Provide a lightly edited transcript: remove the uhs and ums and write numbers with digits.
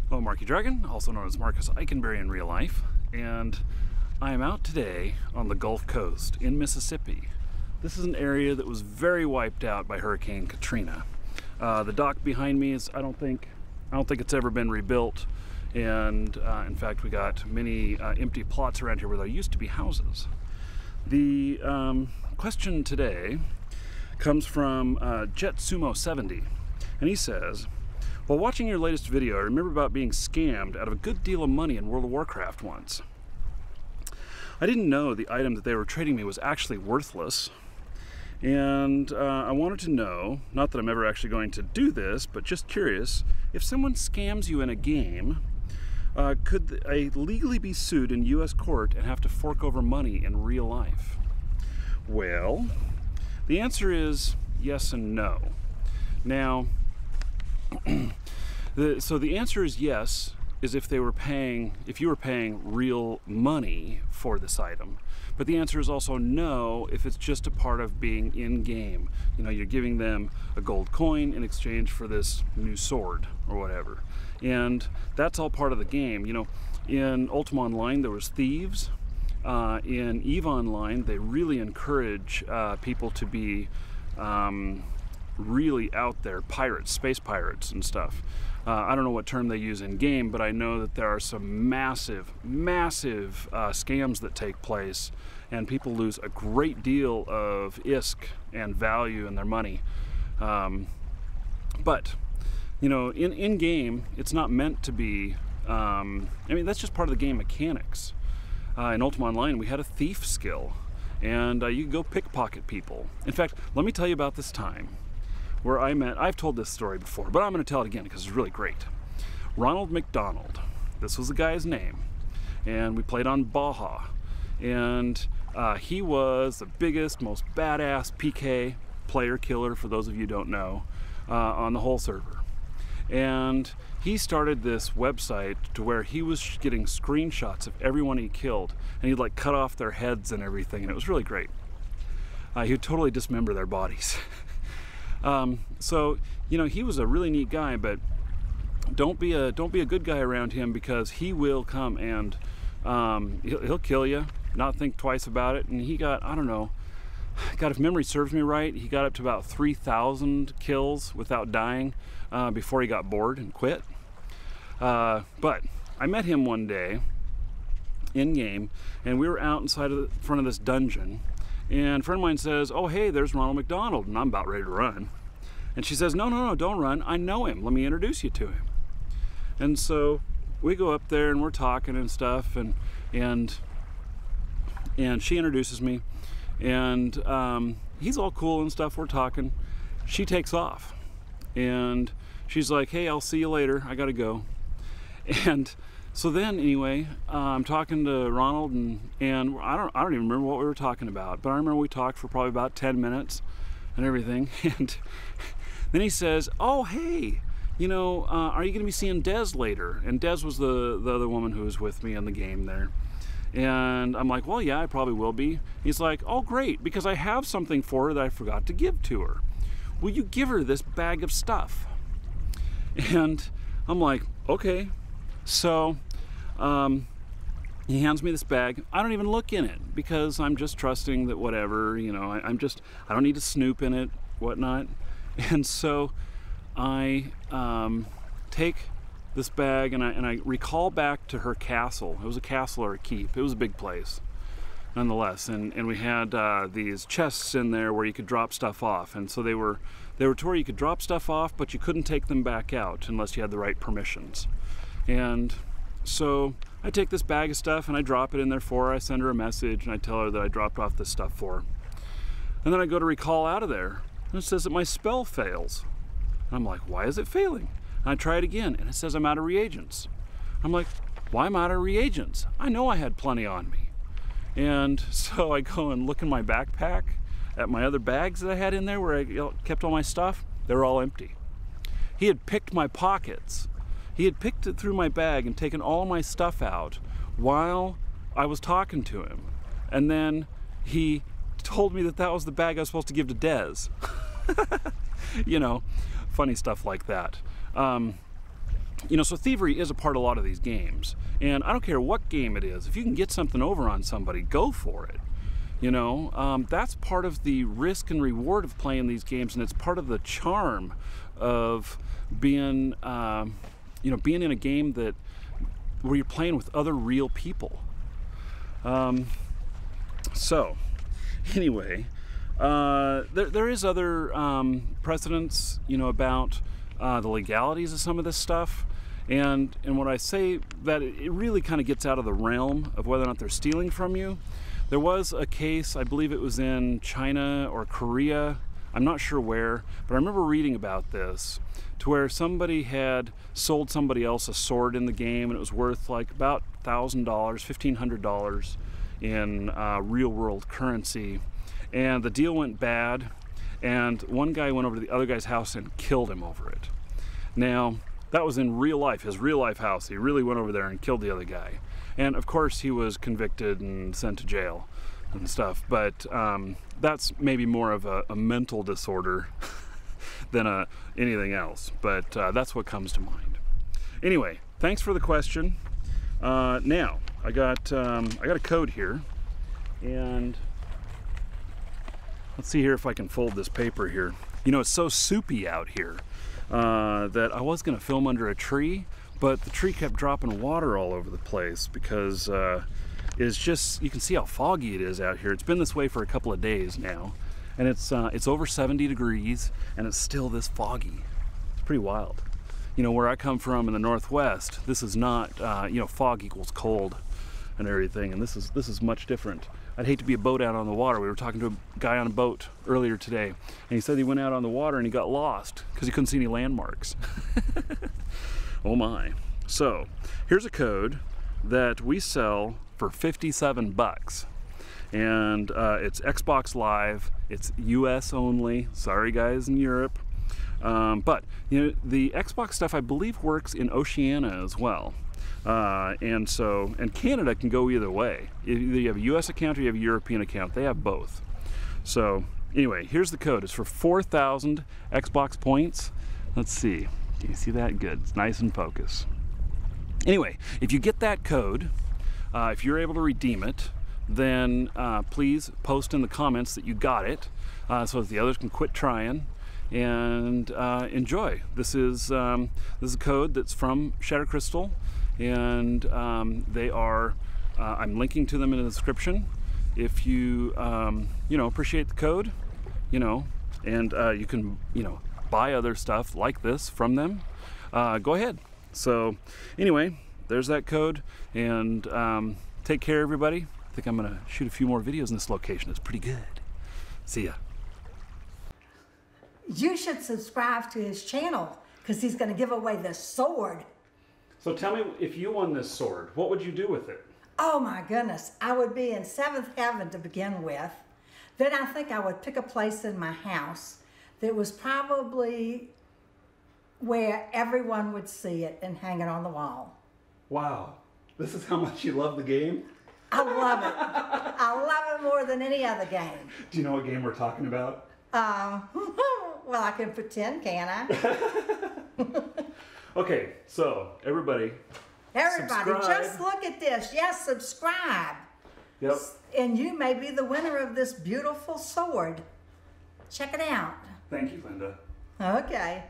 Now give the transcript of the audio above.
Hello, markeedragon, also known as Marcus Eikenberry in real life, and I am out today on the Gulf Coast in Mississippi. This is an area that was very wiped out by Hurricane Katrina. The dock behind me is I don't think it's ever been rebuilt, and in fact we got many empty plots around here where there used to be houses. The question today comes from JetSumo70, and he says, while watching your latest video, I remember about being scammed out of a good deal of money in World of Warcraft once. I didn't know the item that they were trading me was actually worthless, and I wanted to know, not that I'm ever actually going to do this, but just curious, if someone scams you in a game, could I legally be sued in US court and have to fork over money in real life? Well, the answer is yes and no. Now, so the answer is yes, is if you were paying real money for this item. But the answer is also no if it's just a part of being in-game. You know, you're giving them a gold coin in exchange for this new sword or whatever. And that's all part of the game. You know, in Ultima Online there was thieves. In EVE Online they really encourage people to be really out there, pirates, space pirates and stuff. I don't know what term they use in game, but I know that there are some massive scams that take place, and people lose a great deal of ISK and value in their money. But you know, in game it's not meant to be I mean, that's just part of the game mechanics. In Ultima Online we had a thief skill, and you could go pickpocket people. In fact, let me tell you about this time where I've told this story before, but I'm going to tell it again because it's really great. Ronald McDonald, this was the guy's name, and we played on Baja, and he was the biggest, most badass PK player killer, for those of you who don't know, on the whole server. And he started this website to where he was getting screenshots of everyone he killed, and he'd like cut off their heads and everything, and it was really great. He would totally dismember their bodies. So, you know, he was a really neat guy, but don't be a good guy around him, because he will come and he'll kill you, not think twice about it. And he got, I don't know, God, if memory serves me right, he got up to about 3,000 kills without dying before he got bored and quit. But I met him one day in game, and we were out inside of front of this dungeon. And a friend of mine says, oh hey, there's Ronald McDonald, and I'm about ready to run. And she says, no, don't run, I know him, let me introduce you to him. And so we go up there and we're talking and stuff, and she introduces me, and he's all cool and stuff, we're talking. She takes off, and she's like, hey, I'll see you later, I gotta go. And so then, anyway, I'm talking to Ronald, and I don't even remember what we were talking about, but I remember we talked for probably about 10 minutes and everything. And then he says, oh, hey, you know, are you going to be seeing Des later? And Des was the other woman who was with me in the game there. And I'm like, well, yeah, I probably will be. He's like, oh, great, because I have something for her that I forgot to give to her. Will you give her this bag of stuff? And I'm like, okay. So he hands me this bag. I don't even look in it, because I'm just trusting that whatever, you know, I don't need to snoop in it, whatnot. And so I take this bag, and I recall back to her castle. It was a castle or a keep. It was a big place nonetheless, and we had these chests in there where you could drop stuff off, and so they were to where you could drop stuff off, but you couldn't take them back out unless you had the right permissions. And so I take this bag of stuff and I drop it in there for her. I send her a message and I tell her that I dropped off this stuff for her. And then I go to recall out of there, and it says that my spell fails. And I'm like, why is it failing? And I try it again, and it says I'm out of reagents. I'm like, why am I out of reagents? I know I had plenty on me. And so I go and look in my backpack at my other bags that I had in there where I kept all my stuff. They were all empty. He had picked my pockets. He had picked it through my bag and taken all my stuff out while I was talking to him. And then he told me that that was the bag I was supposed to give to Des. You know, funny stuff like that. you know, so thievery is a part of a lot of these games. And I don't care what game it is. If you can get something over on somebody, go for it. You know, that's part of the risk and reward of playing these games, and it's part of the charm of being, you know, being in a game where you're playing with other real people. So, anyway, there is other precedents, you know, about the legalities of some of this stuff. And when I say that, it really kind of gets out of the realm of whether or not they're stealing from you. There was a case, I believe it was in China or Korea, I'm not sure where, but I remember reading about this, to where somebody had sold somebody else a sword in the game, and it was worth like about $1,000, $1,500 in real world currency. And the deal went bad, and one guy went over to the other guy's house and killed him over it. Now, that was in real life, his real life house. He really went over there and killed the other guy. And of course he was convicted and sent to jail and stuff, but that's maybe more of a mental disorder than anything else, but that's what comes to mind. Anyway, thanks for the question. Now, I got a code here, and let's see here if I can fold this paper here. You know, it's so soupy out here that I was gonna film under a tree, but the tree kept dropping water all over the place because it's just, you can see how foggy it is out here. It's been this way for a couple of days now, and it's over 70 degrees, and it's still this foggy. It's pretty wild. You know, where I come from in the Northwest, this is not, you know, fog equals cold and everything, and this is much different. I'd hate to be a boat out on the water. We were talking to a guy on a boat earlier today, and he said he went out on the water and he got lost because he couldn't see any landmarks. Oh my. So here's a code that we sell for 57 bucks, and it's Xbox Live. It's US only. Sorry guys in Europe, but you know, the Xbox stuff I believe works in Oceania as well, and Canada can go either way. Either you have a US account or you have a European account. They have both. So anyway, here's the code. It's for 4,000 Xbox points. Let's see. Can you see that? Good. It's nice and focused. Anyway, if you get that code, if you're able to redeem it, then please post in the comments that you got it, so that the others can quit trying and enjoy. This is a code that's from Shattered Crystal, and they are. I'm linking to them in the description. If you you know, appreciate the code, you know, and you can, you know, buy other stuff like this from them, go ahead. So anyway, there's that code, and take care everybody. I think I'm gonna shoot a few more videos in this location. It's pretty good. See ya. You should subscribe to his channel because he's going to give away this sword. So tell me, if you won this sword, what would you do with it? Oh my goodness, I would be in seventh heaven to begin with. Then I think I would pick a place in my house that was probably where everyone would see it and hang it on the wall. Wow, this is how much you love the game? I love it. I love it more than any other game. Do you know what game we're talking about? Well, I can pretend, can I? Okay, so everybody subscribe. Just look at this. Yes, subscribe. Yep. And you may be the winner of this beautiful sword. Check it out. Thank you, Linda. Okay.